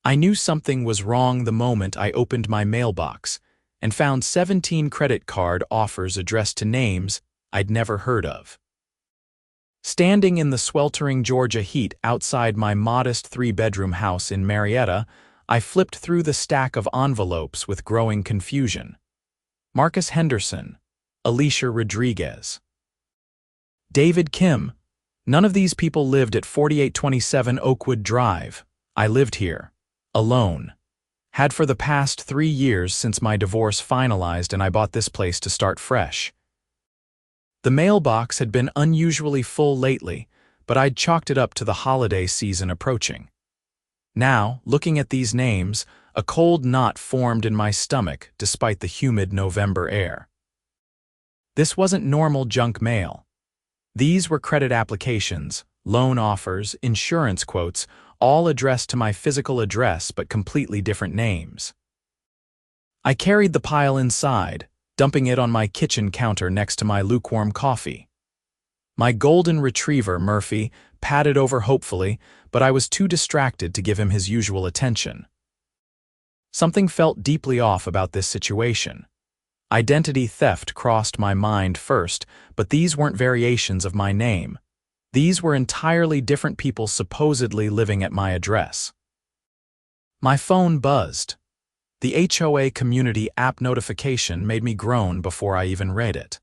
I knew something was wrong the moment I opened my mailbox and found 17 credit card offers addressed to names I'd never heard of. Standing in the sweltering Georgia heat outside my modest three-bedroom house in Marietta, I flipped through the stack of envelopes with growing confusion. Marcus Henderson, Alicia Rodriguez, David Kim. None of these people lived at 4827 Oakwood Drive. I lived here, alone. Had for the past 3 years since my divorce finalized and I bought this place to start fresh. The mailbox had been unusually full lately, but I'd chalked it up to the holiday season approaching. Now, looking at these names, a cold knot formed in my stomach despite the humid November air. This wasn't normal junk mail. These were credit applications, loan offers, insurance quotes, all addressed to my physical address but completely different names. I carried the pile inside, dumping it on my kitchen counter next to my lukewarm coffee. My golden retriever, Murphy, patted over hopefully, but I was too distracted to give him his usual attention. Something felt deeply off about this situation. Identity theft crossed my mind first, but these weren't variations of my name. These were entirely different people supposedly living at my address. My phone buzzed. The HOA community app notification made me groan before I even read it.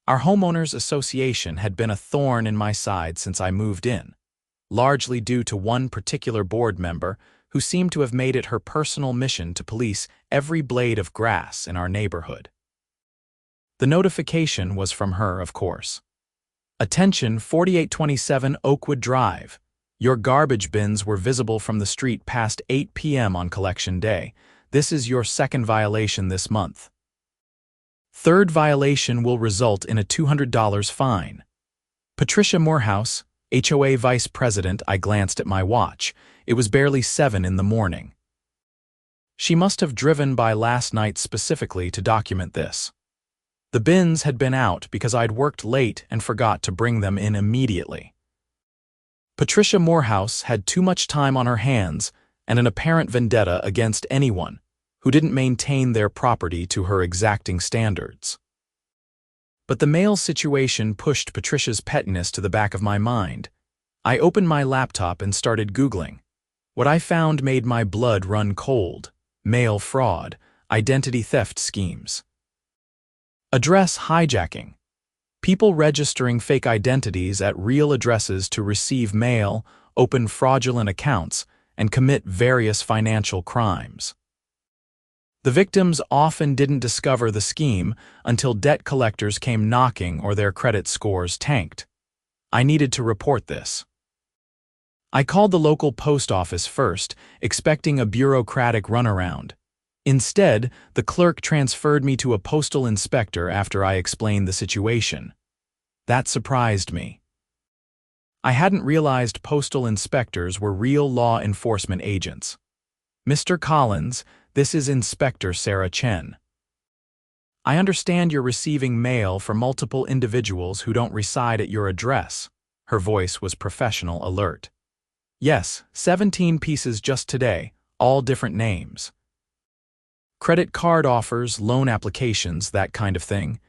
Our homeowners association had been a thorn in my side since I moved in, largely due to one particular board member who seemed to have made it her personal mission to police every blade of grass in our neighborhood. The notification was from her, of course. Attention, 4827 Oakwood Drive. Your garbage bins were visible from the street past 8 p.m. on collection day. This is your second violation this month. Third violation will result in a $200 fine. Patricia Morehouse, HOA Vice President. I glanced at my watch. It was barely 7 in the morning. She must have driven by last night specifically to document this. The bins had been out because I'd worked late and forgot to bring them in immediately. Patricia Morehouse had too much time on her hands and an apparent vendetta against anyone who didn't maintain their property to her exacting standards. But the mail situation pushed Patricia's pettiness to the back of my mind. I opened my laptop and started Googling. What I found made my blood run cold: mail fraud, identity theft schemes, address hijacking, people registering fake identities at real addresses to receive mail, open fraudulent accounts, and commit various financial crimes. The victims often didn't discover the scheme until debt collectors came knocking or their credit scores tanked. I needed to report this. I called the local post office first, expecting a bureaucratic runaround. Instead, the clerk transferred me to a postal inspector after I explained the situation. That surprised me. I hadn't realized postal inspectors were real law enforcement agents. Mr. Collins, this is Inspector Sarah Chen. I understand you're receiving mail from multiple individuals who don't reside at your address. Her voice was professional, alert. Yes, 17 pieces just today, all different names. Credit card offers, loan applications, that kind of thing.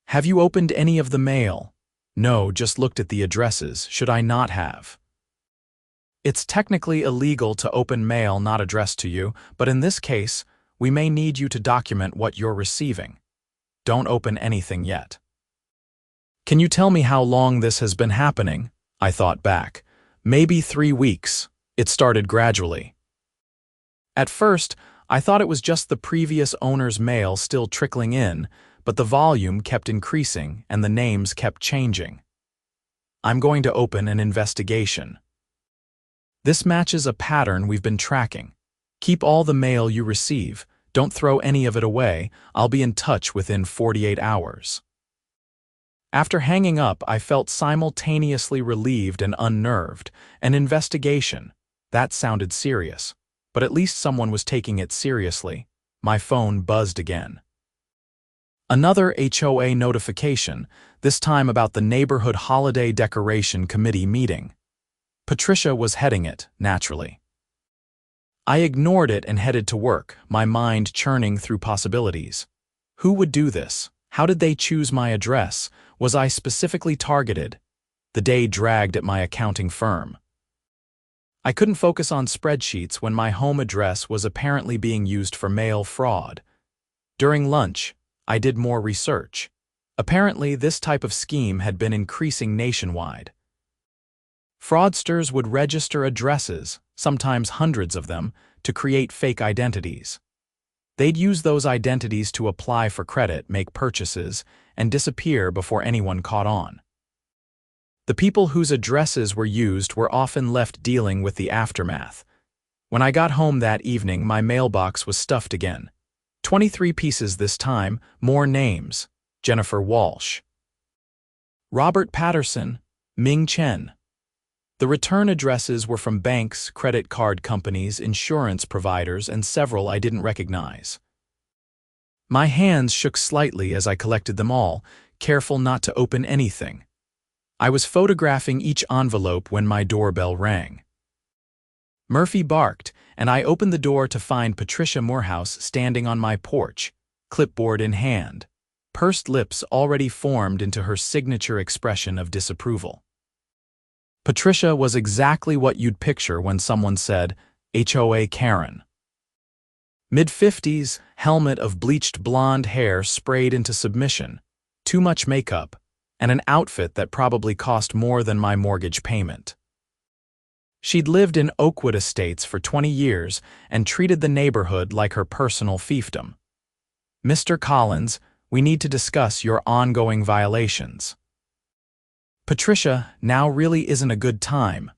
Have you opened any of the mail? No, just looked at the addresses. Should I not have? It's technically illegal to open mail not addressed to you, but in this case, we may need you to document what you're receiving. Don't open anything yet. Can you tell me how long this has been happening? I thought back. Maybe 3 weeks. It started gradually. At first, I thought it was just the previous owner's mail still trickling in, but the volume kept increasing and the names kept changing. I'm going to open an investigation. This matches a pattern we've been tracking. Keep all the mail you receive. Don't throw any of it away. I'll be in touch within 48 hours. After hanging up, I felt simultaneously relieved and unnerved. An investigation. That sounded serious. But at least someone was taking it seriously. My phone buzzed again. Another HOA notification, this time about the Neighborhood Holiday Decoration Committee meeting. Patricia was heading it, naturally. I ignored it and headed to work, my mind churning through possibilities. Who would do this? How did they choose my address? Was I specifically targeted? The day dragged at my accounting firm. I couldn't focus on spreadsheets when my home address was apparently being used for mail fraud. During lunch, I did more research. Apparently, this type of scheme had been increasing nationwide. Fraudsters would register addresses, sometimes hundreds of them, to create fake identities. They'd use those identities to apply for credit, make purchases, and disappear before anyone caught on. The people whose addresses were used were often left dealing with the aftermath. When I got home that evening, my mailbox was stuffed again. 23 pieces this time, more names. Jennifer Walsh, Robert Patterson, Ming Chen. The return addresses were from banks, credit card companies, insurance providers, and several I didn't recognize. My hands shook slightly as I collected them all, careful not to open anything. I was photographing each envelope when my doorbell rang. Murphy barked, and I opened the door to find Patricia Morehouse standing on my porch, clipboard in hand, pursed lips already formed into her signature expression of disapproval. Patricia was exactly what you'd picture when someone said, HOA Karen. Mid-50s, helmet of bleached blonde hair sprayed into submission, too much makeup, and an outfit that probably cost more than my mortgage payment. She'd lived in Oakwood Estates for 20 years and treated the neighborhood like her personal fiefdom. Mr. Collins, we need to discuss your ongoing violations. Patricia, now really isn't a good time.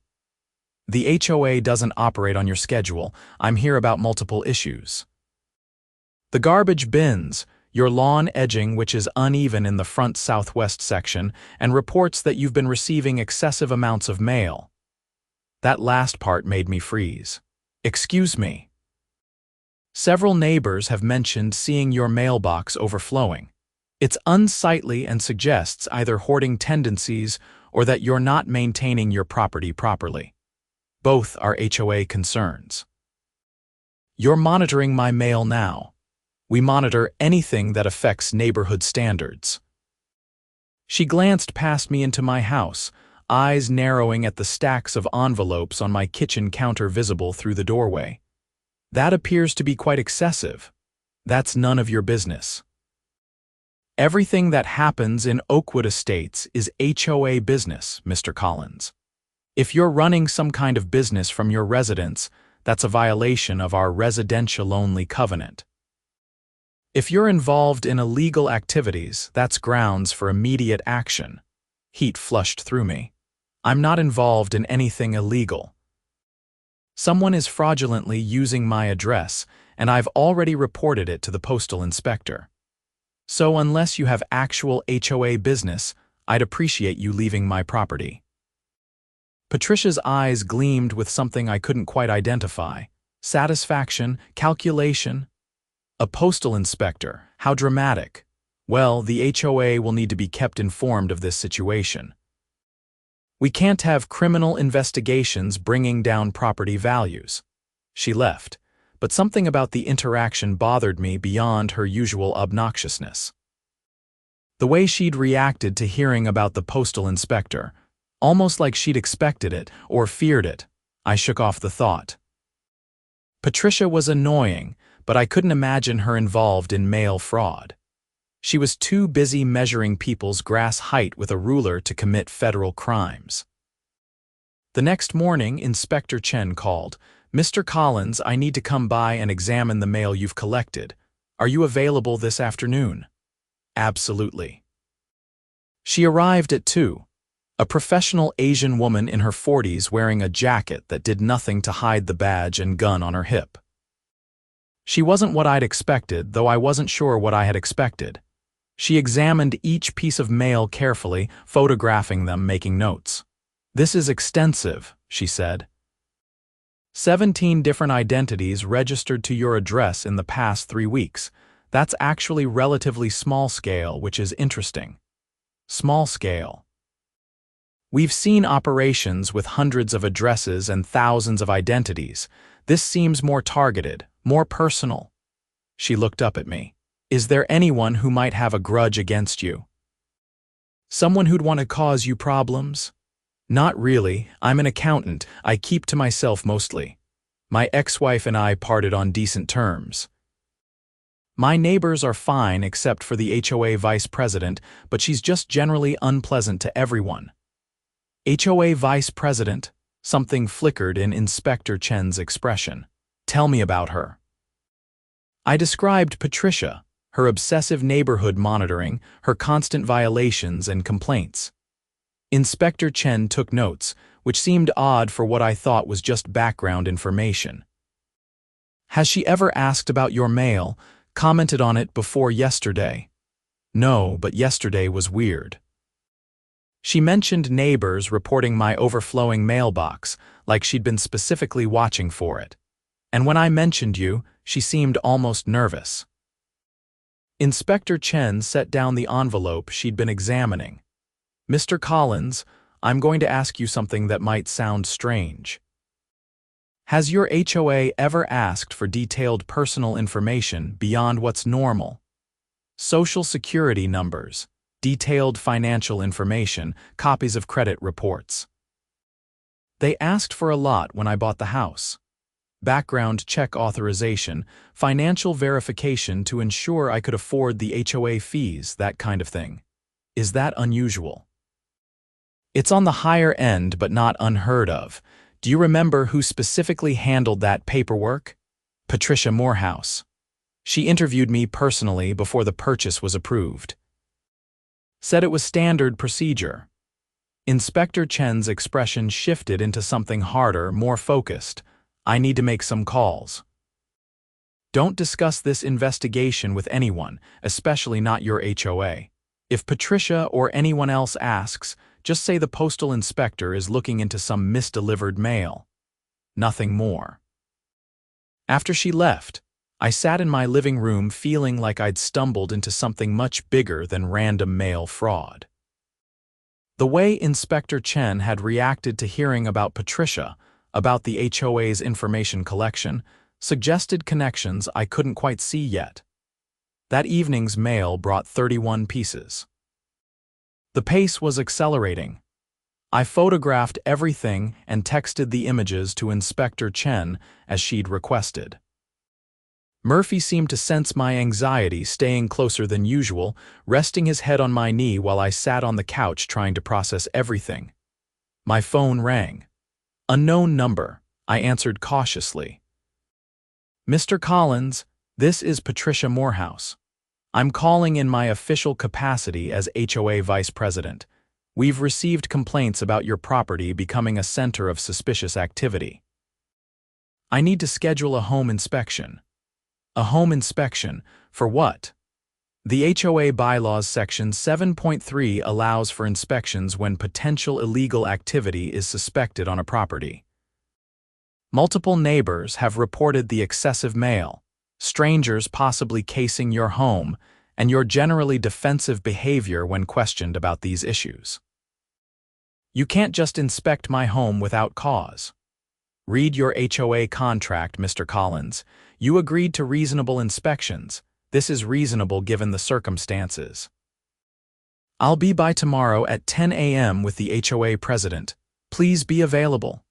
The HOA doesn't operate on your schedule. I'm here about multiple issues. The garbage bins, your lawn edging which is uneven in the front southwest section, and reports that you've been receiving excessive amounts of mail. That last part made me freeze. Excuse me. Several neighbors have mentioned seeing your mailbox overflowing. It's unsightly and suggests either hoarding tendencies or that you're not maintaining your property properly. Both are HOA concerns. You're monitoring my mail now. We monitor anything that affects neighborhood standards. She glanced past me into my house, eyes narrowing at the stacks of envelopes on my kitchen counter visible through the doorway. That appears to be quite excessive. That's none of your business. Everything that happens in Oakwood Estates is HOA business, Mr. Collins. If you're running some kind of business from your residence, that's a violation of our residential-only covenant. If you're involved in illegal activities, that's grounds for immediate action. Heat flushed through me. I'm not involved in anything illegal. Someone is fraudulently using my address, and I've already reported it to the postal inspector. So unless you have actual HOA business, I'd appreciate you leaving my property. Patricia's eyes gleamed with something I couldn't quite identify. Satisfaction, calculation. A postal inspector, how dramatic. Well, the HOA will need to be kept informed of this situation. We can't have criminal investigations bringing down property values. She left, but something about the interaction bothered me beyond her usual obnoxiousness. The way she'd reacted to hearing about the postal inspector, almost like she'd expected it or feared it, I shook off the thought. Patricia was annoying, but I couldn't imagine her involved in mail fraud. She was too busy measuring people's grass height with a ruler to commit federal crimes. The next morning, Inspector Chen called. Mr. Collins, I need to come by and examine the mail you've collected. Are you available this afternoon? Absolutely. She arrived at 2. A professional Asian woman in her 40s wearing a jacket that did nothing to hide the badge and gun on her hip. She wasn't what I'd expected, though I wasn't sure what I had expected. She examined each piece of mail carefully, photographing them, making notes. This is extensive, she said. 17 different identities registered to your address in the past 3 weeks. That's actually relatively small scale, which is interesting. Small scale. We've seen operations with hundreds of addresses and thousands of identities. This seems more targeted, more personal. She looked up at me. Is there anyone who might have a grudge against you? Someone who'd want to cause you problems? Not really. I'm an accountant. I keep to myself mostly. My ex-wife and I parted on decent terms. My neighbors are fine except for the HOA vice president, but she's just generally unpleasant to everyone. HOA vice president? Something flickered in Inspector Chen's expression. Tell me about her. I described Patricia, her obsessive neighborhood monitoring, her constant violations and complaints. Inspector Chen took notes, which seemed odd for what I thought was just background information. Has she ever asked about your mail, commented on it before yesterday? No, but yesterday was weird. She mentioned neighbors reporting my overflowing mailbox, like she'd been specifically watching for it. And when I mentioned you, she seemed almost nervous. Inspector Chen set down the envelope she'd been examining. Mr. Collins, I'm going to ask you something that might sound strange. Has your HOA ever asked for detailed personal information beyond what's normal? Social security numbers, detailed financial information, copies of credit reports. They asked for a lot when I bought the house. Background check authorization, financial verification to ensure I could afford the HOA fees, that kind of thing. Is that unusual? It's on the higher end but not unheard of. Do you remember who specifically handled that paperwork? Patricia Morehouse. She interviewed me personally before the purchase was approved. Said it was standard procedure. Inspector Chen's expression shifted into something harder, more focused. I need to make some calls. Don't discuss this investigation with anyone, especially not your HOA. If Patricia or anyone else asks, just say the postal inspector is looking into some misdelivered mail. Nothing more. After she left, I sat in my living room feeling like I'd stumbled into something much bigger than random mail fraud. The way Inspector Chen had reacted to hearing about Patricia, about the HOA's information collection, suggested connections I couldn't quite see yet. That evening's mail brought 31 pieces. The pace was accelerating. I photographed everything and texted the images to Inspector Chen as she'd requested. Murphy seemed to sense my anxiety, staying closer than usual, resting his head on my knee while I sat on the couch trying to process everything. My phone rang. Unknown number. I answered cautiously. Mr. Collins, this is Patricia Morehouse. I'm calling in my official capacity as HOA Vice President. We've received complaints about your property becoming a center of suspicious activity. I need to schedule a home inspection. A home inspection? For what? The HOA Bylaws Section 7.3 allows for inspections when potential illegal activity is suspected on a property. Multiple neighbors have reported the excessive mail, strangers possibly casing your home, and your generally defensive behavior when questioned about these issues. You can't just inspect my home without cause. Read your HOA contract, Mr. Collins. You agreed to reasonable inspections. This is reasonable given the circumstances. I'll be by tomorrow at 10 a.m. with the HOA president. Please be available.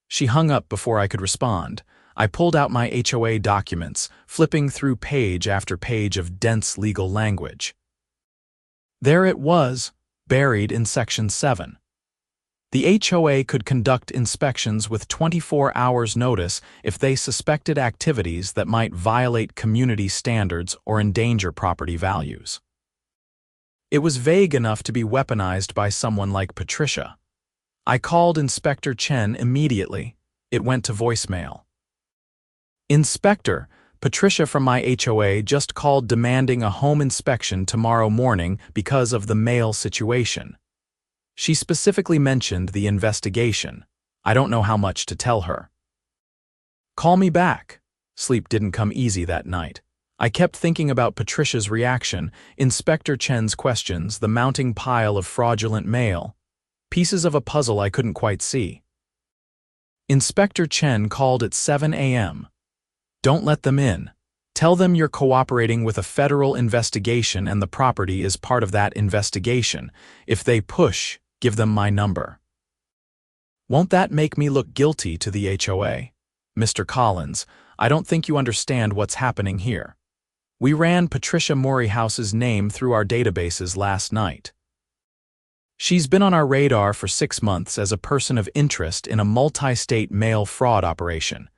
She hung up before I could respond. I pulled out my HOA documents, flipping through page after page of dense legal language. There it was, buried in Section 7. The HOA could conduct inspections with 24 hours' notice if they suspected activities that might violate community standards or endanger property values. It was vague enough to be weaponized by someone like Patricia. I called Inspector Chen immediately. It went to voicemail. Inspector, Patricia from my HOA just called demanding a home inspection tomorrow morning because of the mail situation. She specifically mentioned the investigation. I don't know how much to tell her. Call me back. Sleep didn't come easy that night. I kept thinking about Patricia's reaction, Inspector Chen's questions, the mounting pile of fraudulent mail. Pieces of a puzzle I couldn't quite see. Inspector Chen called at 7 a.m. Don't let them in. Tell them you're cooperating with a federal investigation and the property is part of that investigation. If they push, give them my number. Won't that make me look guilty to the HOA? Mr. Collins, I don't think you understand what's happening here. We ran Patricia Morihouse's name through our databases last night. She's been on our radar for 6 months as a person of interest in a multi-state mail fraud operation.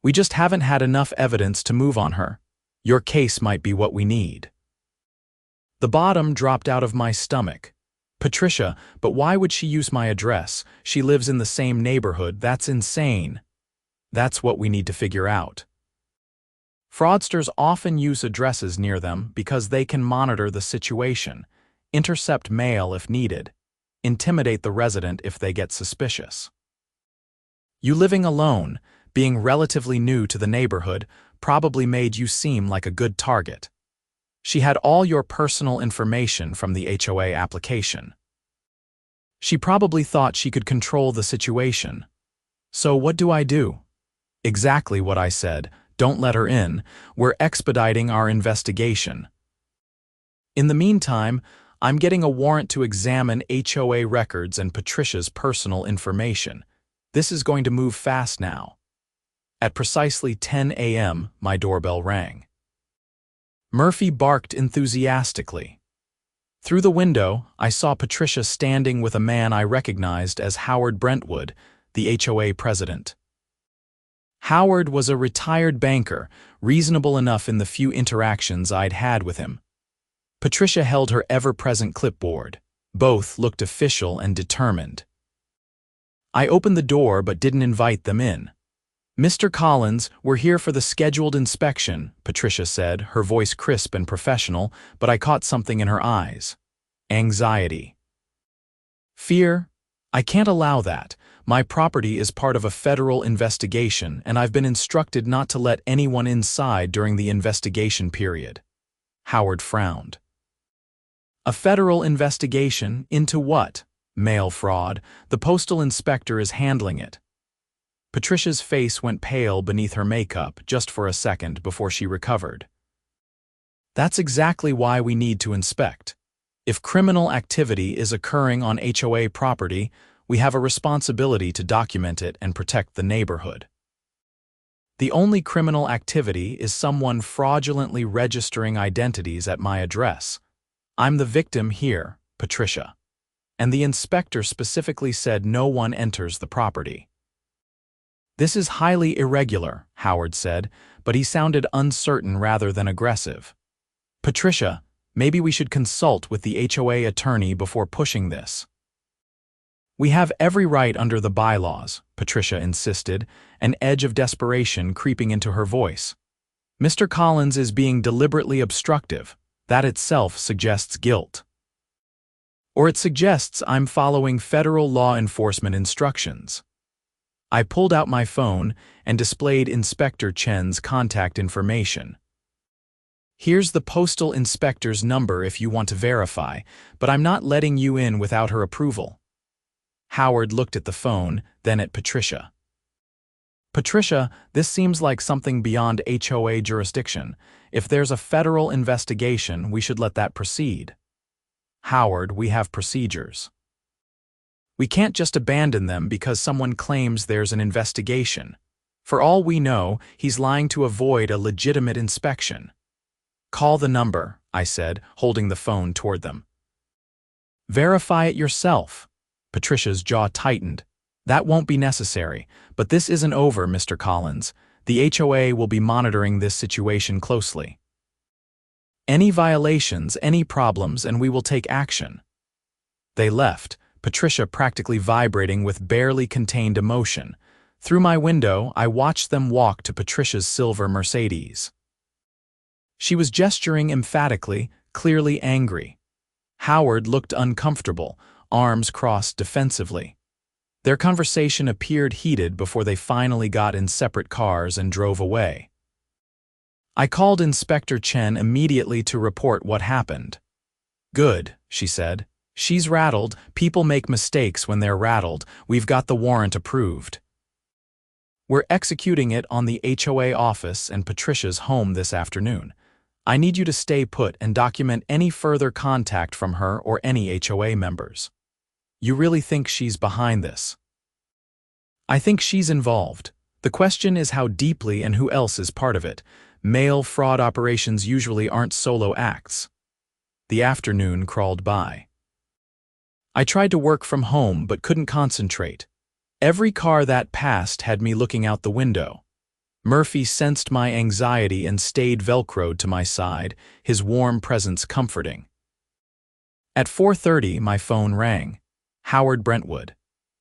We just haven't had enough evidence to move on her. Your case might be what we need. The bottom dropped out of my stomach. Patricia, but why would she use my address? She lives in the same neighborhood. That's insane. That's what we need to figure out. Fraudsters often use addresses near them because they can monitor the situation, intercept mail if needed, intimidate the resident if they get suspicious. You living alone, being relatively new to the neighborhood, probably made you seem like a good target. She had all your personal information from the HOA application. She probably thought she could control the situation. So what do I do? Exactly what I said. Don't let her in. We're expediting our investigation. In the meantime, I'm getting a warrant to examine HOA records and Patricia's personal information. This is going to move fast now. At precisely 10 a.m., my doorbell rang. Murphy barked enthusiastically. Through the window, I saw Patricia standing with a man I recognized as Howard Brentwood, the HOA president. Howard was a retired banker, reasonable enough in the few interactions I'd had with him. Patricia held her ever-present clipboard. Both looked official and determined. I opened the door but didn't invite them in. Mr. Collins, we're here for the scheduled inspection, Patricia said, her voice crisp and professional, but I caught something in her eyes. Anxiety. Fear? I can't allow that. My property is part of a federal investigation, and I've been instructed not to let anyone inside during the investigation period. Howard frowned. A federal investigation into what? Mail fraud. The postal inspector is handling it. Patricia's face went pale beneath her makeup just for a second before she recovered. That's exactly why we need to inspect. If criminal activity is occurring on HOA property, we have a responsibility to document it and protect the neighborhood. The only criminal activity is someone fraudulently registering identities at my address. I'm the victim here, Patricia. And the inspector specifically said no one enters the property. This is highly irregular, Howard said, but he sounded uncertain rather than aggressive. Patricia, maybe we should consult with the HOA attorney before pushing this. We have every right under the bylaws, Patricia insisted, an edge of desperation creeping into her voice. Mr. Collins is being deliberately obstructive. That itself suggests guilt. Or it suggests I'm following federal law enforcement instructions. I pulled out my phone and displayed Inspector Chen's contact information. Here's the postal inspector's number if you want to verify, but I'm not letting you in without her approval. Howard looked at the phone, then at Patricia. Patricia, this seems like something beyond HOA jurisdiction. If there's a federal investigation, we should let that proceed. Howard, we have procedures. We can't just abandon them because someone claims there's an investigation. For all we know, he's lying to avoid a legitimate inspection. Call the number, I said, holding the phone toward them. Verify it yourself. Patricia's jaw tightened. That won't be necessary, but this isn't over, Mr. Collins. The HOA will be monitoring this situation closely. Any violations, any problems, and we will take action. They left, Patricia practically vibrating with barely contained emotion. Through my window, I watched them walk to Patricia's silver Mercedes. She was gesturing emphatically, clearly angry. Howard looked uncomfortable, arms crossed defensively. Their conversation appeared heated before they finally got in separate cars and drove away. I called Inspector Chen immediately to report what happened. Good, she said. She's rattled. People make mistakes when they're rattled. We've got the warrant approved. We're executing it on the HOA office and Patricia's home this afternoon. I need you to stay put and document any further contact from her or any HOA members. You really think she's behind this? I think she's involved. The question is how deeply and who else is part of it. Mail fraud operations usually aren't solo acts. The afternoon crawled by. I tried to work from home but couldn't concentrate. Every car that passed had me looking out the window. Murphy sensed my anxiety and stayed velcroed to my side, his warm presence comforting. At 4:30, my phone rang. Howard Brentwood.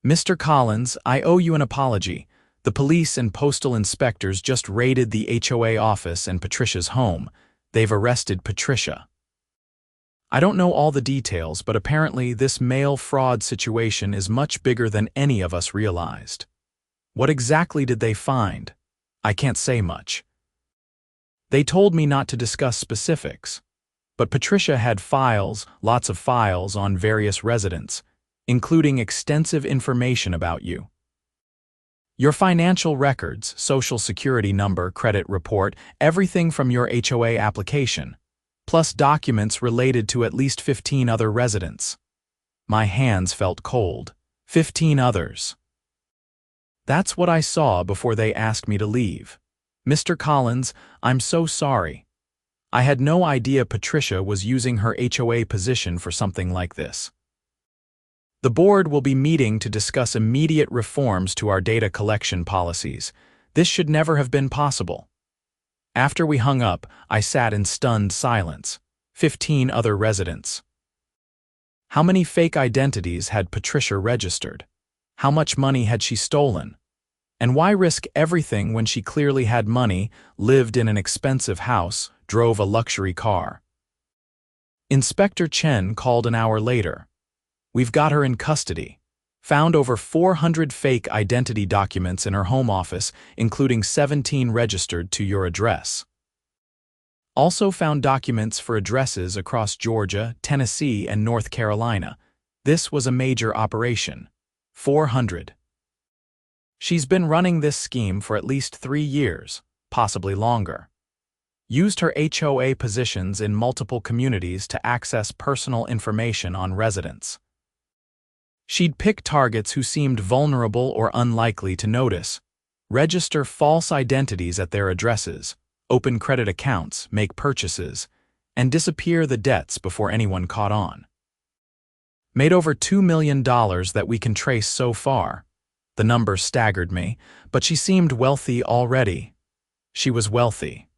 Mr. Collins, I owe you an apology. The police and postal inspectors just raided the HOA office and Patricia's home. They've arrested Patricia. I don't know all the details, but apparently this mail fraud situation is much bigger than any of us realized. What exactly did they find? I can't say much. They told me not to discuss specifics, but Patricia had files, lots of files on various residents, including extensive information about you. Your financial records, social security number, credit report, everything from your HOA application, plus documents related to at least 15 other residents. My hands felt cold. 15 others. That's what I saw before they asked me to leave. Mr. Collins, I'm so sorry. I had no idea Patricia was using her HOA position for something like this. The board will be meeting to discuss immediate reforms to our data collection policies. This should never have been possible. After we hung up, I sat in stunned silence. 15 other residents. How many fake identities had Patricia registered? How much money had she stolen? And why risk everything when she clearly had money, lived in an expensive house, drove a luxury car? Inspector Chen called an hour later. We've got her in custody. Found over 400 fake identity documents in her home office, including 17 registered to your address. Also found documents for addresses across Georgia, Tennessee, and North Carolina. This was a major operation. 400. She's been running this scheme for at least 3 years, possibly longer. Used her HOA positions in multiple communities to access personal information on residents. She'd pick targets who seemed vulnerable or unlikely to notice, register false identities at their addresses, open credit accounts, make purchases, and disappear the debts before anyone caught on. Made over $2 million that we can trace so far. The number staggered me, but she seemed wealthy already. She was wealthy.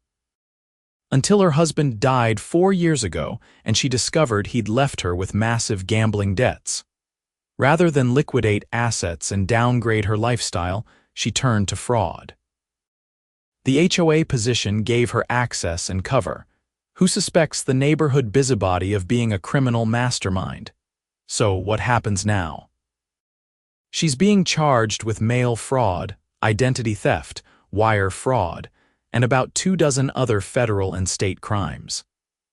Until her husband died 4 years ago and she discovered he'd left her with massive gambling debts. Rather than liquidate assets and downgrade her lifestyle, she turned to fraud. The HOA position gave her access and cover. Who suspects the neighborhood busybody of being a criminal mastermind? So what happens now? She's being charged with mail fraud, identity theft, wire fraud, and about 24 other federal and state crimes.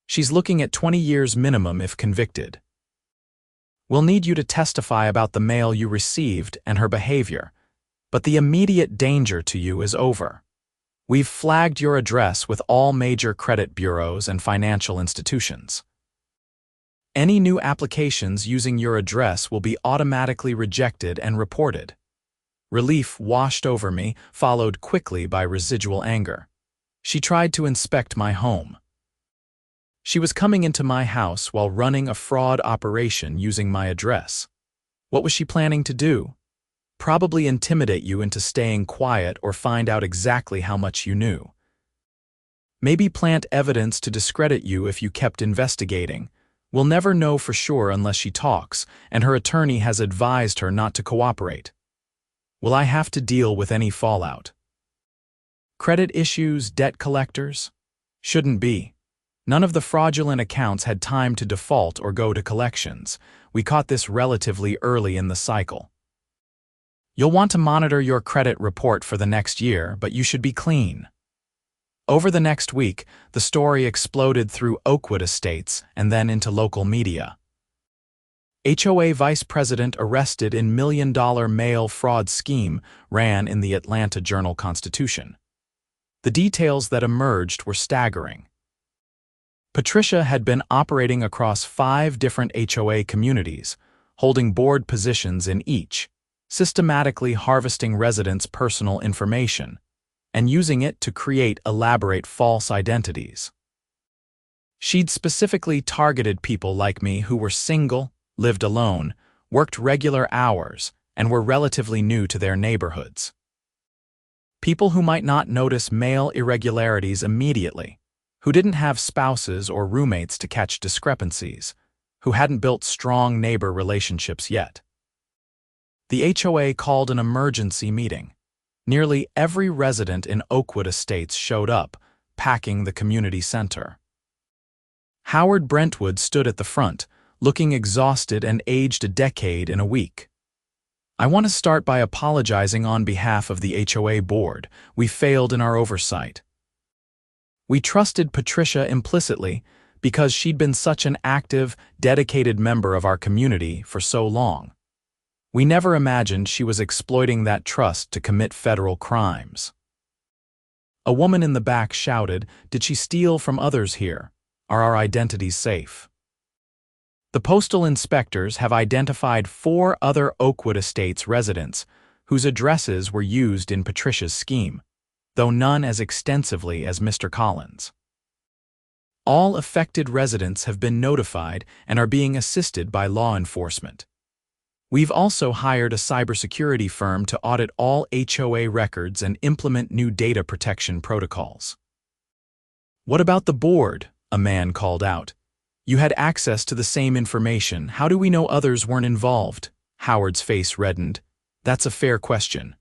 She's looking at 20 years minimum if convicted. We'll need you to testify about the mail you received and her behavior, but the immediate danger to you is over. We've flagged your address with all major credit bureaus and financial institutions. Any new applications using your address will be automatically rejected and reported. Relief washed over me, followed quickly by residual anger. She tried to inspect my home. She was coming into my house while running a fraud operation using my address. What was she planning to do? Probably intimidate you into staying quiet or find out exactly how much you knew. Maybe plant evidence to discredit you if you kept investigating. We'll never know for sure unless she talks, and her attorney has advised her not to cooperate. Will I have to deal with any fallout? Credit issues, debt collectors? Shouldn't be. None of the fraudulent accounts had time to default or go to collections. We caught this relatively early in the cycle. You'll want to monitor your credit report for the next year, but you should be clean. Over the next week, the story exploded through Oakwood Estates and then into local media. HOA vice president arrested in million-dollar mail fraud scheme ran in the Atlanta Journal-Constitution. The details that emerged were staggering. Patricia had been operating across 5 different HOA communities, holding board positions in each, systematically harvesting residents' personal information, and using it to create elaborate false identities. She'd specifically targeted people like me who were single, lived alone, worked regular hours, and were relatively new to their neighborhoods. People who might not notice mail irregularities immediately, who didn't have spouses or roommates to catch discrepancies, who hadn't built strong neighbor relationships yet. The HOA called an emergency meeting. Nearly every resident in Oakwood Estates showed up, packing the community center. Howard Brentwood stood at the front, looking exhausted and aged a decade in a week. "I want to start by apologizing on behalf of the HOA board. We failed in our oversight. We trusted Patricia implicitly because she'd been such an active, dedicated member of our community for so long. We never imagined she was exploiting that trust to commit federal crimes." A woman in the back shouted, "Did she steal from others here? Are our identities safe?" The postal inspectors have identified 4 other Oakwood Estates residents whose addresses were used in Patricia's scheme, though none as extensively as Mr. Collins. All affected residents have been notified and are being assisted by law enforcement. We've also hired a cybersecurity firm to audit all HOA records and implement new data protection protocols. "What about the board?" a man called out. "You had access to the same information. How do we know others weren't involved?" Howard's face reddened. "That's a fair question.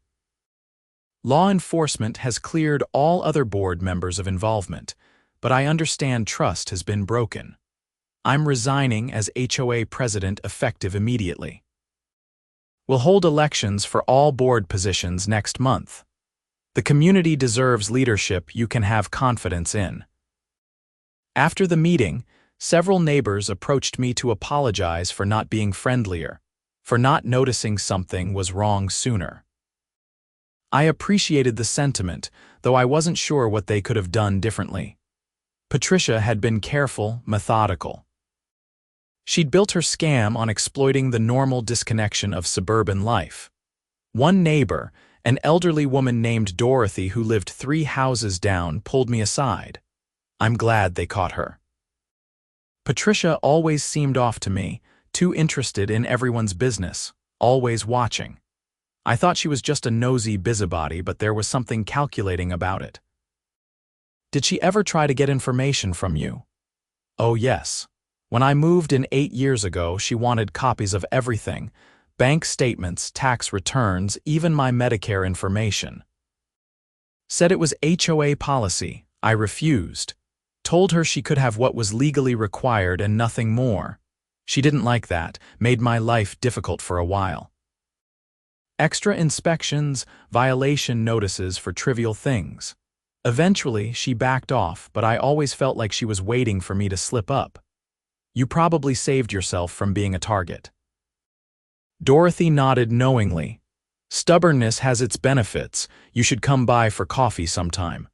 Law enforcement has cleared all other board members of involvement, but I understand trust has been broken. I'm resigning as HOA president effective immediately. We'll hold elections for all board positions next month. The community deserves leadership you can have confidence in." After the meeting, several neighbors approached me to apologize for not being friendlier, for not noticing something was wrong sooner. I appreciated the sentiment, though I wasn't sure what they could have done differently. Patricia had been careful, methodical. She'd built her scam on exploiting the normal disconnection of suburban life. One neighbor, an elderly woman named Dorothy who lived 3 houses down, pulled me aside. I'm glad they caught her. Patricia always seemed off to me, too interested in everyone's business, always watching. I thought she was just a nosy busybody, but there was something calculating about it. "Did she ever try to get information from you?" "Oh yes. When I moved in 8 years ago, she wanted copies of everything, bank statements, tax returns, even my Medicare information. Said it was HOA policy. I refused. Told her she could have what was legally required and nothing more. She didn't like that, made my life difficult for a while. Extra inspections, violation notices for trivial things. Eventually, she backed off, but I always felt like she was waiting for me to slip up. You probably saved yourself from being a target." Dorothy nodded knowingly. "Stubbornness has its benefits. You should come by for coffee sometime."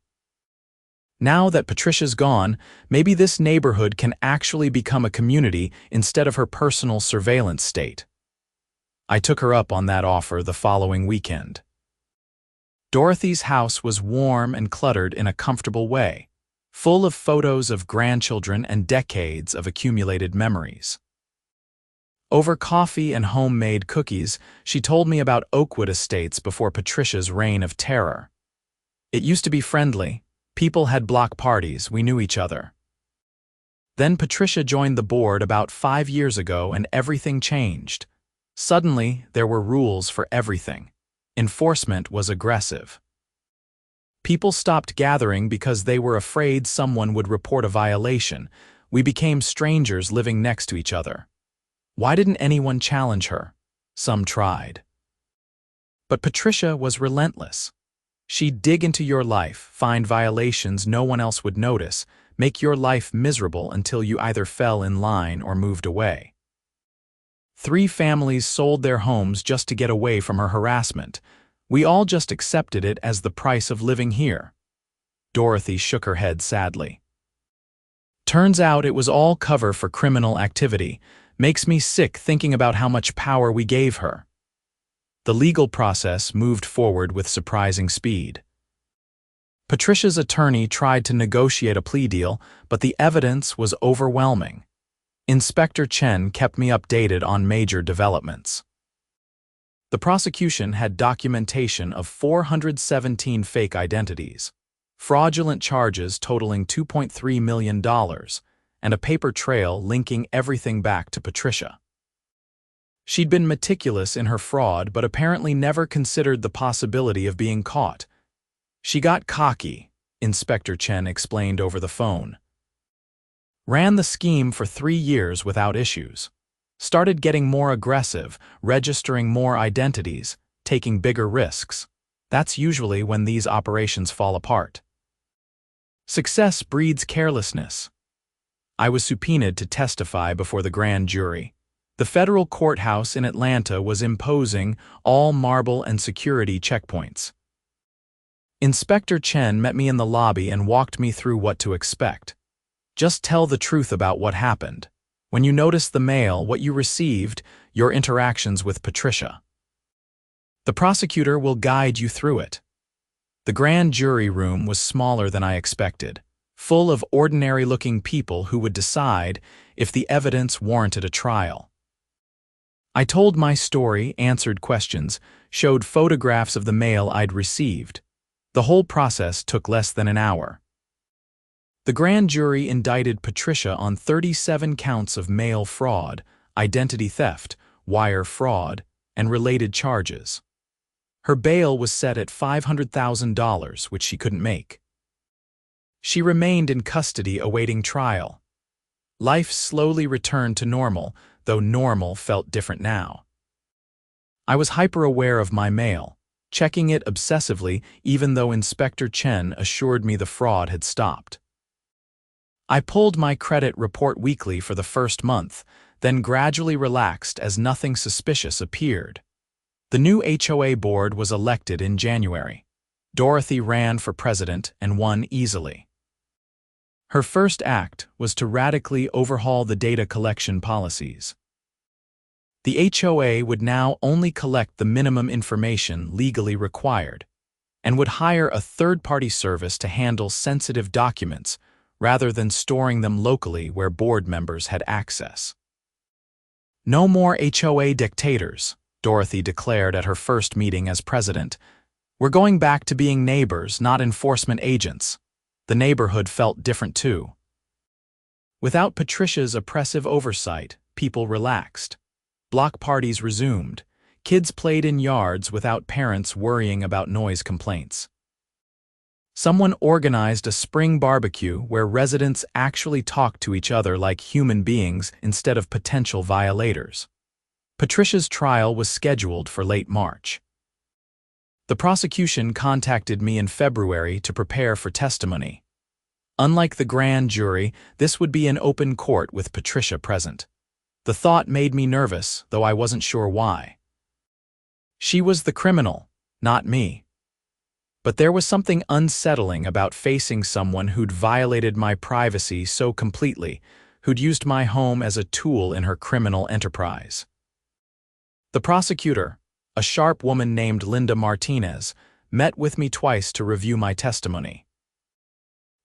Now that Patricia's gone, maybe this neighborhood can actually become a community instead of her personal surveillance state. I took her up on that offer the following weekend. Dorothy's house was warm and cluttered in a comfortable way, full of photos of grandchildren and decades of accumulated memories. Over coffee and homemade cookies, she told me about Oakwood Estates before Patricia's reign of terror. "It used to be friendly. People had block parties, we knew each other. Then Patricia joined the board about 5 years ago and everything changed. Suddenly, there were rules for everything. Enforcement was aggressive. People stopped gathering because they were afraid someone would report a violation. We became strangers living next to each other. Why didn't anyone challenge her? Some tried. But Patricia was relentless. She'd dig into your life, find violations no one else would notice, make your life miserable until you either fell in line or moved away. 3 families sold their homes just to get away from her harassment. We all just accepted it as the price of living here. Dorothy shook her head sadly. Turns out it was all cover for criminal activity. Makes me sick thinking about how much power we gave her. The legal process moved forward with surprising speed. Patricia's attorney tried to negotiate a plea deal, but the evidence was overwhelming. Inspector Chen kept me updated on major developments. The prosecution had documentation of 417 fake identities, fraudulent charges totaling $2.3 million, and a paper trail linking everything back to Patricia. She'd been meticulous in her fraud but apparently never considered the possibility of being caught. She got cocky, Inspector Chen explained over the phone. Ran the scheme for 3 years without issues. Started getting more aggressive, registering more identities, taking bigger risks. That's usually when these operations fall apart. Success breeds carelessness. I was subpoenaed to testify before the grand jury. The federal courthouse in Atlanta was imposing all marble and security checkpoints. Inspector Chen met me in the lobby and walked me through what to expect. Just tell the truth about what happened. When you notice the mail, what you received, your interactions with Patricia. The prosecutor will guide you through it. The grand jury room was smaller than I expected, full of ordinary-looking people who would decide if the evidence warranted a trial. I told my story, answered questions, showed photographs of the mail I'd received. The whole process took less than an hour. The grand jury indicted Patricia on 37 counts of mail fraud, identity theft, wire fraud, and related charges. Her bail was set at $500,000, which she couldn't make. She remained in custody awaiting trial. Life slowly returned to normal, though normal felt different now. I was hyper-aware of my mail, checking it obsessively even though Inspector Chen assured me the fraud had stopped. I pulled my credit report weekly for the first month, then gradually relaxed as nothing suspicious appeared. The new HOA board was elected in January. Dorothy ran for president and won easily. Her first act was to radically overhaul the data collection policies. The HOA would now only collect the minimum information legally required, and would hire a third-party service to handle sensitive documents rather than storing them locally where board members had access. No more HOA dictators, Dorothy declared at her first meeting as president. We're going back to being neighbors, not enforcement agents. The neighborhood felt different too. Without Patricia's oppressive oversight, people relaxed. Block parties resumed. Kids played in yards without parents worrying about noise complaints. Someone organized a spring barbecue where residents actually talked to each other like human beings instead of potential violators. Patricia's trial was scheduled for late March. The prosecution contacted me in February to prepare for testimony. Unlike the grand jury, this would be an open court with Patricia present. The thought made me nervous, though I wasn't sure why. She was the criminal, not me. But there was something unsettling about facing someone who'd violated my privacy so completely, who'd used my home as a tool in her criminal enterprise. The prosecutor, a sharp woman named Linda Martinez, met with me twice to review my testimony.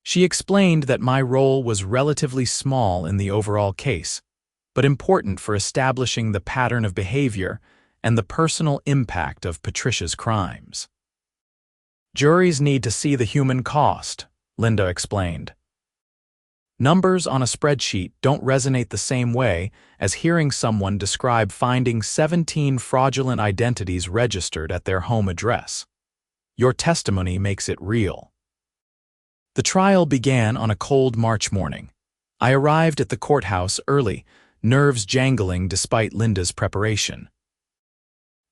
She explained that my role was relatively small in the overall case, but important for establishing the pattern of behavior and the personal impact of Patricia's crimes. Juries need to see the human cost, Linda explained. Numbers on a spreadsheet don't resonate the same way as hearing someone describe finding 17 fraudulent identities registered at their home address. Your testimony makes it real. The trial began on a cold March morning. I arrived at the courthouse early, nerves jangling despite Linda's preparation.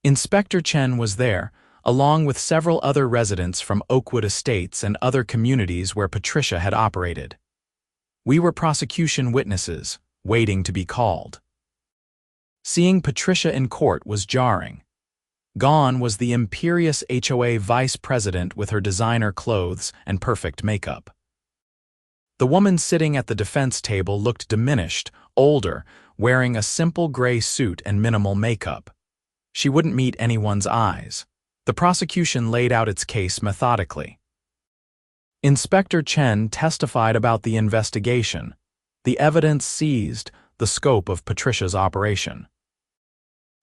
Inspector Chen was there, along with several other residents from Oakwood Estates and other communities where Patricia had operated. We were prosecution witnesses, waiting to be called. Seeing Patricia in court was jarring. Gone was the imperious HOA vice president with her designer clothes and perfect makeup. The woman sitting at the defense table looked diminished, older, wearing a simple gray suit and minimal makeup. She wouldn't meet anyone's eyes. The prosecution laid out its case methodically. Inspector Chen testified about the investigation, the evidence seized, the scope of Patricia's operation.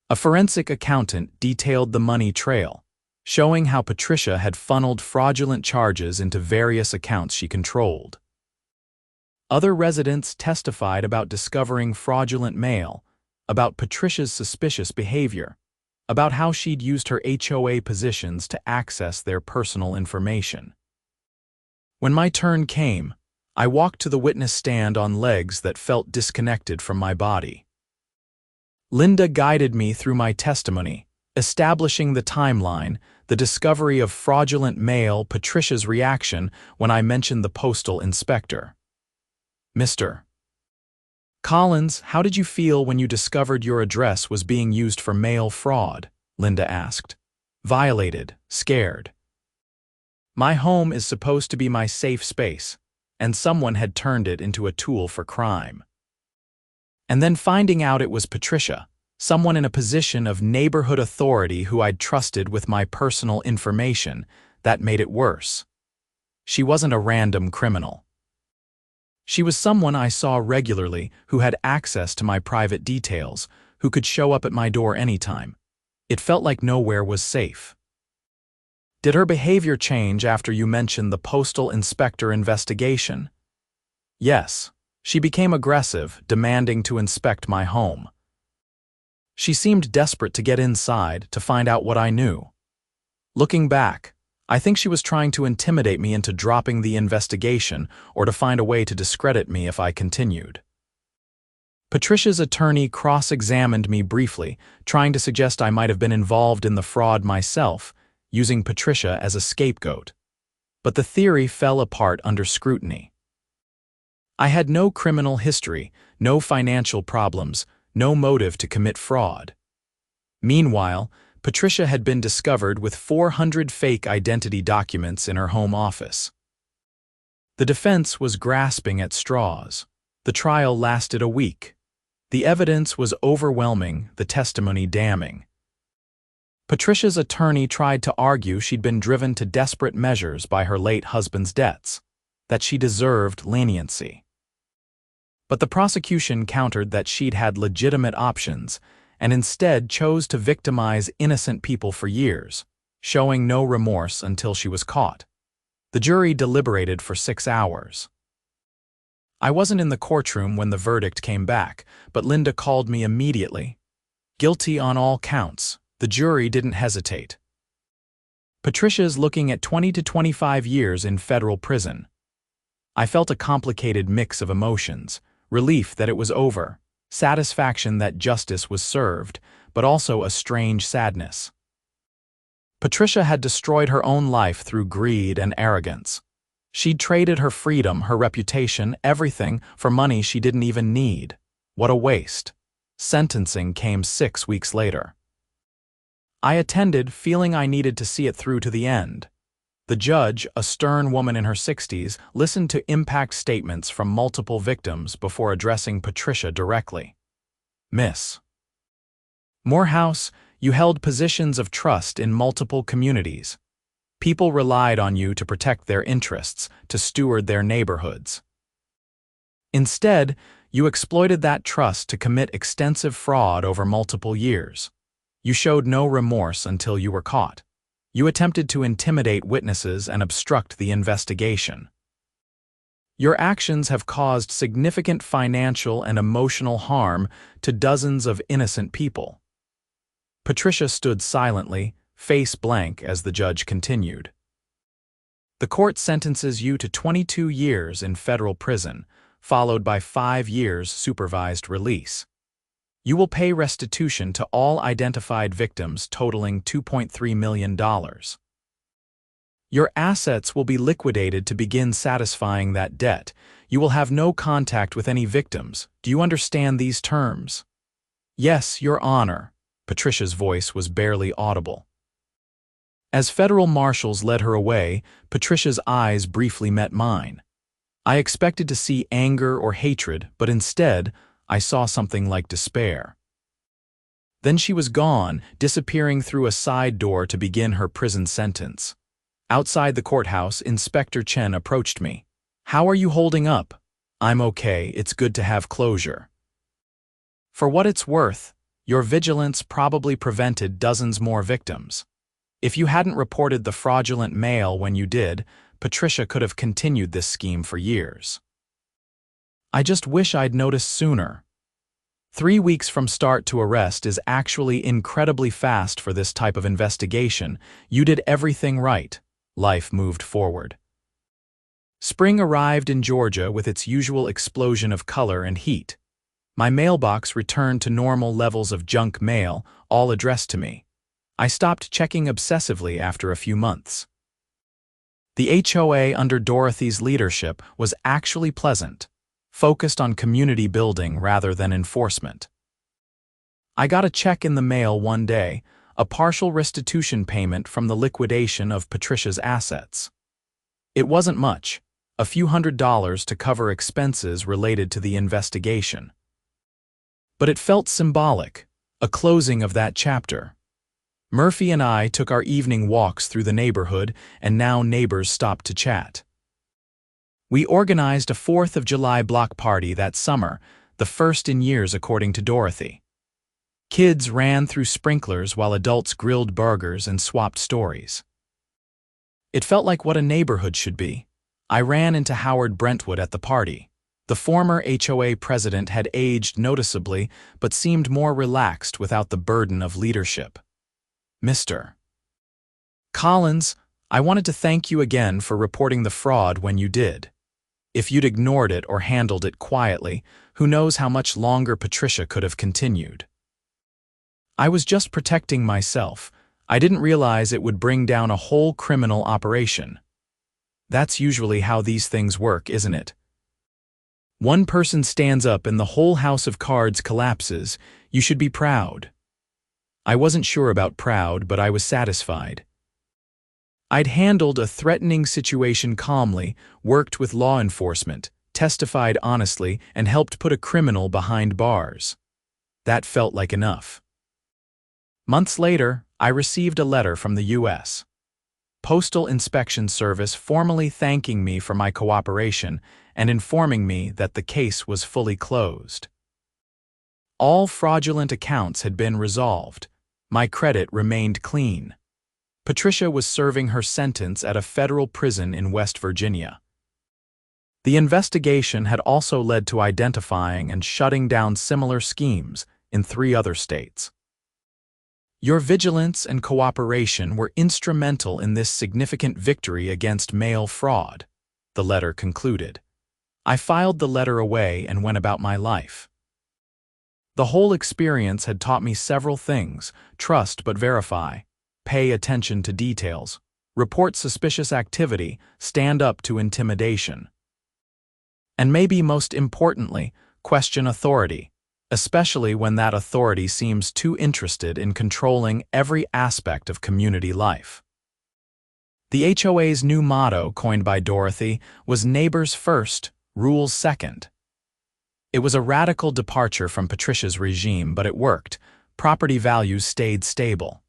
A forensic accountant detailed the money trail, showing how Patricia had funneled fraudulent charges into various accounts she controlled. Other residents testified about discovering fraudulent mail, about Patricia's suspicious behavior, about how she'd used her HOA positions to access their personal information. When my turn came, I walked to the witness stand on legs that felt disconnected from my body. Linda guided me through my testimony, establishing the timeline, the discovery of fraudulent mail, Patricia's reaction when I mentioned the postal inspector. Mr. Collins, how did you feel when you discovered your address was being used for mail fraud? Linda asked. Violated, scared. My home is supposed to be my safe space, and someone had turned it into a tool for crime. And then finding out it was Patricia, someone in a position of neighborhood authority who I'd trusted with my personal information, that made it worse. She wasn't a random criminal. She was someone I saw regularly who had access to my private details, who could show up at my door anytime. It felt like nowhere was safe. Did her behavior change after you mentioned the postal inspector investigation? Yes. She became aggressive, demanding to inspect my home. She seemed desperate to get inside, to find out what I knew. Looking back, I think she was trying to intimidate me into dropping the investigation or to find a way to discredit me if I continued. Patricia's attorney cross-examined me briefly, trying to suggest I might have been involved in the fraud myself, using Patricia as a scapegoat. But the theory fell apart under scrutiny. I had no criminal history, no financial problems, no motive to commit fraud. Meanwhile, Patricia had been discovered with 400 fake identity documents in her home office. The defense was grasping at straws. The trial lasted a week. The evidence was overwhelming, the testimony damning. Patricia's attorney tried to argue she'd been driven to desperate measures by her late husband's debts, that she deserved leniency. But the prosecution countered that she'd had legitimate options and instead chose to victimize innocent people for years, showing no remorse until she was caught. The jury deliberated for 6 hours. I wasn't in the courtroom when the verdict came back, but Linda called me immediately. Guilty on all counts. The jury didn't hesitate. Patricia's looking at 20 to 25 years in federal prison. I felt a complicated mix of emotions. Relief that it was over, satisfaction that justice was served, but also a strange sadness. Patricia had destroyed her own life through greed and arrogance. She'd traded her freedom, her reputation, everything for money she didn't even need. What a waste. Sentencing came 6 weeks later. I attended, feeling I needed to see it through to the end. The judge, a stern woman in her 60s, listened to impact statements from multiple victims before addressing Patricia directly. Miss Morehouse, you held positions of trust in multiple communities. People relied on you to protect their interests, to steward their neighborhoods. Instead, you exploited that trust to commit extensive fraud over multiple years. You showed no remorse until you were caught. You attempted to intimidate witnesses and obstruct the investigation. Your actions have caused significant financial and emotional harm to dozens of innocent people. Patricia stood silently, face blank as the judge continued. The court sentences you to 22 years in federal prison, followed by 5 years supervised release. You will pay restitution to all identified victims totaling $2.3 million. Your assets will be liquidated to begin satisfying that debt. You will have no contact with any victims. Do you understand these terms? Yes, Your Honor. Patricia's voice was barely audible. As federal marshals led her away, Patricia's eyes briefly met mine. I expected to see anger or hatred, but instead, I saw something like despair. Then she was gone, disappearing through a side door to begin her prison sentence. Outside the courthouse, Inspector Chen approached me. "How are you holding up?" "I'm okay, it's good to have closure." For what it's worth, your vigilance probably prevented dozens more victims. If you hadn't reported the fraudulent mail when you did, Patricia could have continued this scheme for years. I just wish I'd noticed sooner. 3 weeks from start to arrest is actually incredibly fast for this type of investigation. You did everything right. Life moved forward. Spring arrived in Georgia with its usual explosion of color and heat. My mailbox returned to normal levels of junk mail, all addressed to me. I stopped checking obsessively after a few months. The HOA under Dorothy's leadership was actually pleasant, focused on community building rather than enforcement. I got a check in the mail one day, a partial restitution payment from the liquidation of Patricia's assets. It wasn't much, a few $100s to cover expenses related to the investigation. But it felt symbolic, a closing of that chapter. Murphy and I took our evening walks through the neighborhood, and now neighbors stopped to chat. We organized a 4th of July block party that summer, the first in years according to Dorothy. Kids ran through sprinklers while adults grilled burgers and swapped stories. It felt like what a neighborhood should be. I ran into Howard Brentwood at the party. The former HOA president had aged noticeably but seemed more relaxed without the burden of leadership. "Mr. Collins, I wanted to thank you again for reporting the fraud when you did. If you'd ignored it or handled it quietly, who knows how much longer Patricia could have continued." "I was just protecting myself. I didn't realize it would bring down a whole criminal operation." That's usually how these things work, isn't it? One person stands up and the whole house of cards collapses. You should be proud. I wasn't sure about proud, but I was satisfied. I'd handled a threatening situation calmly, worked with law enforcement, testified honestly, and helped put a criminal behind bars. That felt like enough. Months later, I received a letter from the U.S. Postal Inspection Service formally thanking me for my cooperation and informing me that the case was fully closed. All fraudulent accounts had been resolved. My credit remained clean. Patricia was serving her sentence at a federal prison in West Virginia. The investigation had also led to identifying and shutting down similar schemes in 3 other states. Your vigilance and cooperation were instrumental in this significant victory against mail fraud, the letter concluded. I filed the letter away and went about my life. The whole experience had taught me several things: trust but verify, pay attention to details, report suspicious activity, stand up to intimidation. And maybe most importantly, question authority, especially when that authority seems too interested in controlling every aspect of community life. The HOA's new motto, coined by Dorothy, was "Neighbors first, rules second." It was a radical departure from Patricia's regime, but it worked. Property values stayed stable.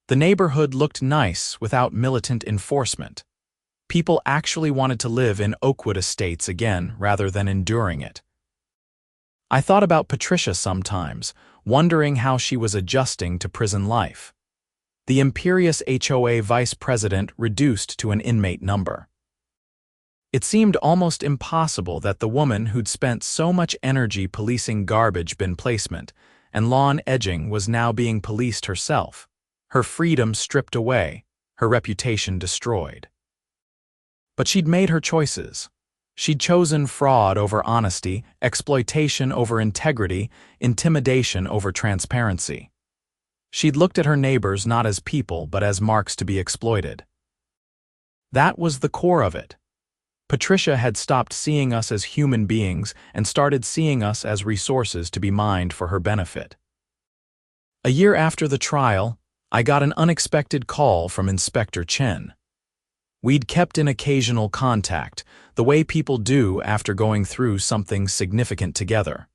The neighborhood looked nice without militant enforcement. People actually wanted to live in Oakwood Estates again rather than enduring it. I thought about Patricia sometimes, wondering how she was adjusting to prison life. The imperious HOA vice president reduced to an inmate number. It seemed almost impossible that the woman who'd spent so much energy policing garbage bin placement and lawn edging was now being policed herself, her freedom stripped away, her reputation destroyed. But she'd made her choices. She'd chosen fraud over honesty, exploitation over integrity, intimidation over transparency. She'd looked at her neighbors not as people but as marks to be exploited. That was the core of it. Patricia had stopped seeing us as human beings and started seeing us as resources to be mined for her benefit. A year after the trial, I got an unexpected call from Inspector Chen. We'd kept in occasional contact, the way people do after going through something significant together.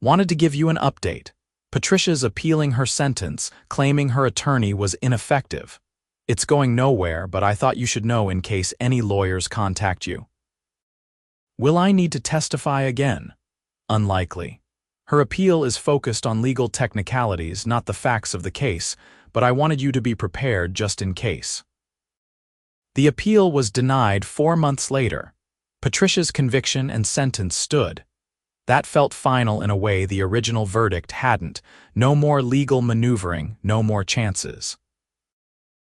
Wanted to give you an update. Patricia's appealing her sentence, claiming her attorney was ineffective. It's going nowhere, but I thought you should know in case any lawyers contact you. Will I need to testify again? Unlikely. Her appeal is focused on legal technicalities, not the facts of the case, but I wanted you to be prepared just in case. The appeal was denied 4 months later. Patricia's conviction and sentence stood. That felt final in a way the original verdict hadn't. No more legal maneuvering, no more chances.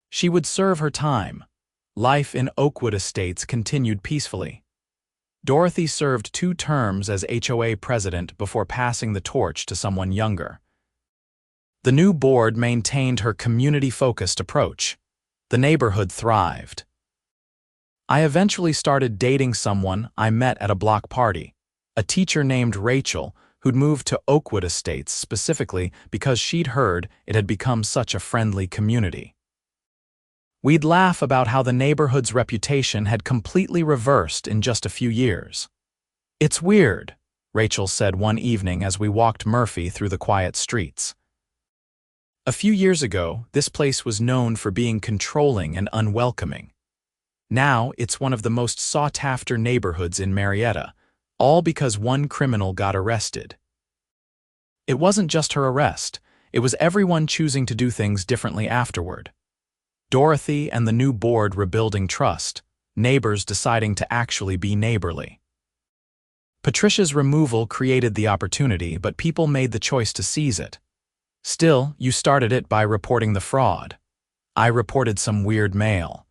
She would serve her time. Life in Oakwood Estates continued peacefully. Dorothy served 2 terms as HOA president before passing the torch to someone younger. The new board maintained her community-focused approach. The neighborhood thrived. I eventually started dating someone I met at a block party, a teacher named Rachel who'd moved to Oakwood Estates specifically because she'd heard it had become such a friendly community. We'd laugh about how the neighborhood's reputation had completely reversed in just a few years. "It's weird," Rachel said one evening as we walked Murphy through the quiet streets. A few years ago, this place was known for being controlling and unwelcoming. Now it's one of the most sought-after neighborhoods in Marietta, all because one criminal got arrested. It wasn't just her arrest, it was everyone choosing to do things differently afterward. Dorothy and the new board rebuilding trust, neighbors deciding to actually be neighborly. Patricia's removal created the opportunity, but people made the choice to seize it. Still, you started it by reporting the fraud. I reported some weird mail.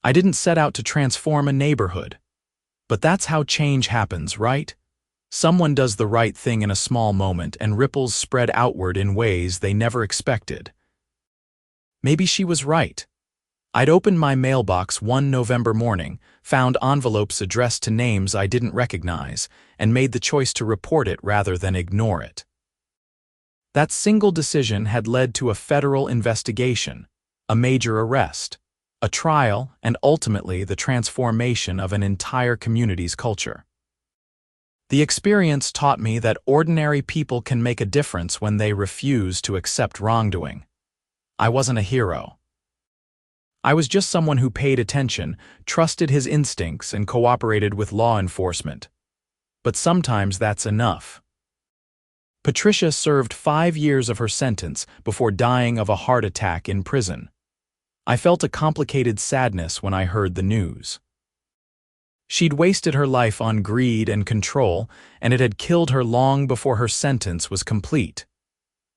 I didn't set out to transform a neighborhood. But that's how change happens, right? Someone does the right thing in a small moment and ripples spread outward in ways they never expected. Maybe she was right. I'd opened my mailbox one November morning, found envelopes addressed to names I didn't recognize, and made the choice to report it rather than ignore it. That single decision had led to a federal investigation, a major arrest, a trial, and ultimately the transformation of an entire community's culture. The experience taught me that ordinary people can make a difference when they refuse to accept wrongdoing. I wasn't a hero. I was just someone who paid attention, trusted his instincts, and cooperated with law enforcement. But sometimes that's enough. Patricia served 5 years of her sentence before dying of a heart attack in prison. I felt a complicated sadness when I heard the news. She'd wasted her life on greed and control, and it had killed her long before her sentence was complete.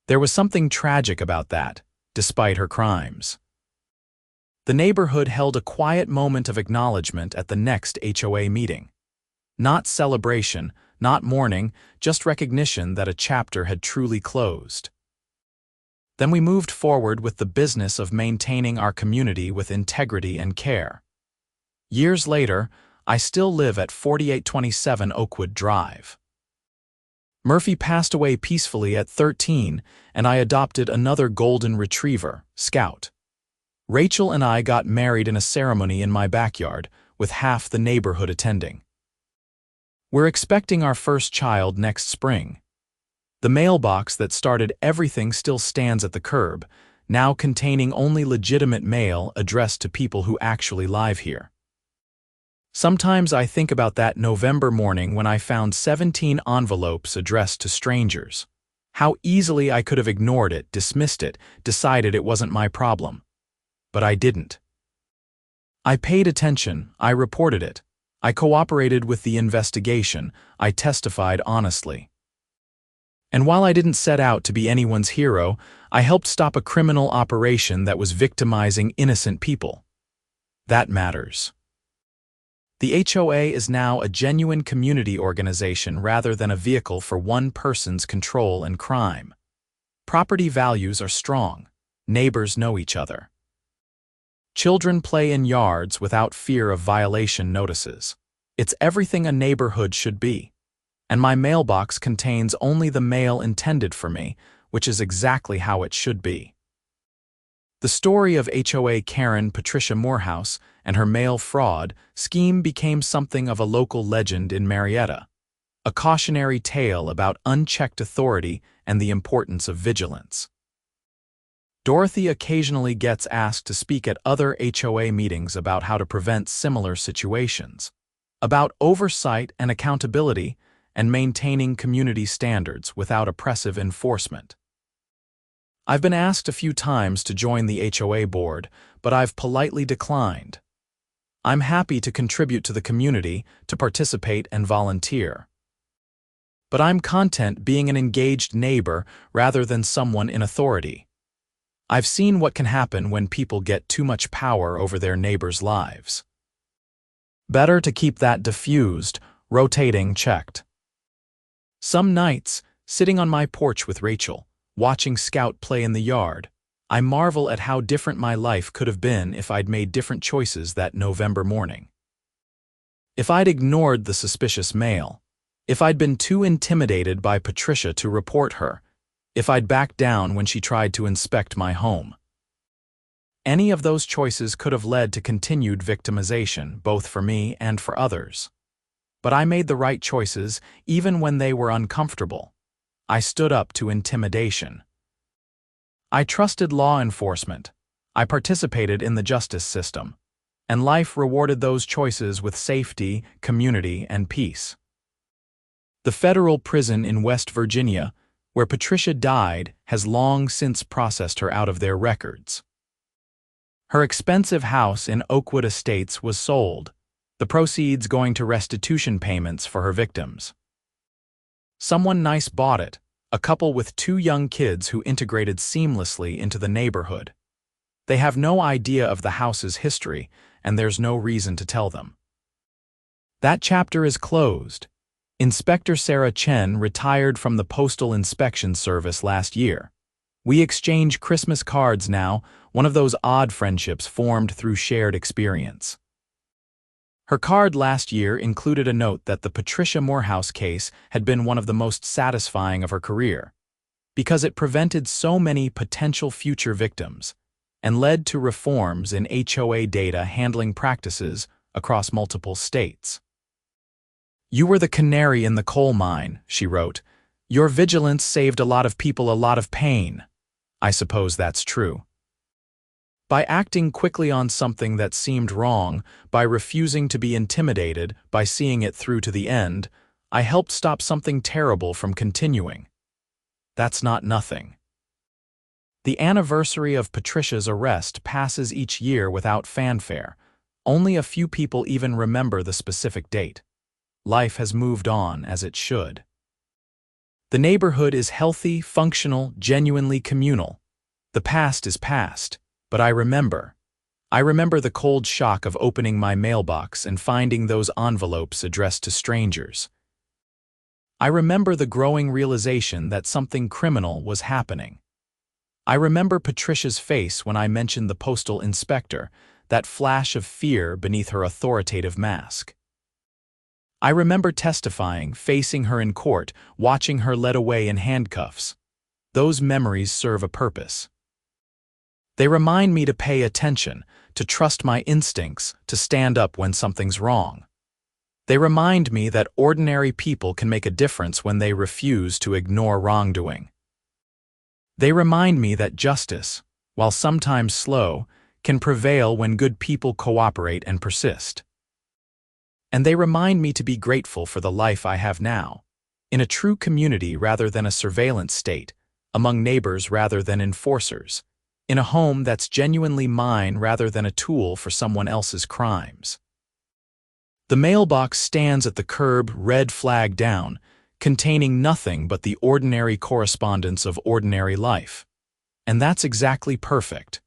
There was something tragic about that, despite her crimes. The neighborhood held a quiet moment of acknowledgement at the next HOA meeting. Not celebration, not mourning, just recognition that a chapter had truly closed. Then we moved forward with the business of maintaining our community with integrity and care. Years later, I still live at 4827 Oakwood Drive. Murphy passed away peacefully at 13, and I adopted another golden retriever, Scout. Rachel and I got married in a ceremony in my backyard, with half the neighborhood attending. We're expecting our first child next spring. The mailbox that started everything still stands at the curb, now containing only legitimate mail addressed to people who actually live here. Sometimes I think about that November morning when I found 17 envelopes addressed to strangers. How easily I could have ignored it, dismissed it, decided it wasn't my problem. But I didn't. I paid attention, I reported it. I cooperated with the investigation, I testified honestly. And while I didn't set out to be anyone's hero, I helped stop a criminal operation that was victimizing innocent people. That matters. The HOA is now a genuine community organization rather than a vehicle for one person's control and crime. Property values are strong. Neighbors know each other. Children play in yards without fear of violation notices. It's everything a neighborhood should be. And my mailbox contains only the mail intended for me, which is exactly how it should be. The story of HOA Karen Patricia Morehouse and her mail fraud scheme became something of a local legend in Marietta, a cautionary tale about unchecked authority and the importance of vigilance. Dorothy occasionally gets asked to speak at other HOA meetings about how to prevent similar situations, about oversight and accountability, and maintaining community standards without oppressive enforcement. I've been asked a few times to join the HOA board, but I've politely declined. I'm happy to contribute to the community, to participate and volunteer. But I'm content being an engaged neighbor rather than someone in authority. I've seen what can happen when people get too much power over their neighbors' lives. Better to keep that diffused, rotating, checked. Some nights, sitting on my porch with Rachel, watching Scout play in the yard, I marvel at how different my life could have been if I'd made different choices that November morning. If I'd ignored the suspicious mail, if I'd been too intimidated by Patricia to report her, if I'd backed down when she tried to inspect my home. Any of those choices could have led to continued victimization, both for me and for others. But I made the right choices, even when they were uncomfortable. I stood up to intimidation. I trusted law enforcement. I participated in the justice system. And life rewarded those choices with safety, community, and peace. The federal prison in West Virginia, where Patricia died, has long since processed her out of their records. Her expensive house in Oakwood Estates was sold, the proceeds going to restitution payments for her victims. Someone nice bought it, a couple with 2 young kids who integrated seamlessly into the neighborhood. They have no idea of the house's history, and there's no reason to tell them. That chapter is closed. Inspector Sarah Chen retired from the Postal Inspection Service last year. We exchange Christmas cards now, one of those odd friendships formed through shared experience. Her card last year included a note that the Patricia Morehouse case had been one of the most satisfying of her career, because it prevented so many potential future victims and led to reforms in HOA data handling practices across multiple states. "You were the canary in the coal mine," she wrote. "Your vigilance saved a lot of people a lot of pain." I suppose that's true. By acting quickly on something that seemed wrong, by refusing to be intimidated, by seeing it through to the end, I helped stop something terrible from continuing. That's not nothing. The anniversary of Patricia's arrest passes each year without fanfare. Only a few people even remember the specific date. Life has moved on as it should. The neighborhood is healthy, functional, genuinely communal. The past is past. But I remember. I remember the cold shock of opening my mailbox and finding those envelopes addressed to strangers. I remember the growing realization that something criminal was happening. I remember Patricia's face when I mentioned the postal inspector, that flash of fear beneath her authoritative mask. I remember testifying, facing her in court, watching her led away in handcuffs. Those memories serve a purpose. They remind me to pay attention, to trust my instincts, to stand up when something's wrong. They remind me that ordinary people can make a difference when they refuse to ignore wrongdoing. They remind me that justice, while sometimes slow, can prevail when good people cooperate and persist. And they remind me to be grateful for the life I have now, in a true community rather than a surveillance state, among neighbors rather than enforcers, in a home that's genuinely mine rather than a tool for someone else's crimes. The mailbox stands at the curb, red flag down, containing nothing but the ordinary correspondence of ordinary life. And that's exactly perfect.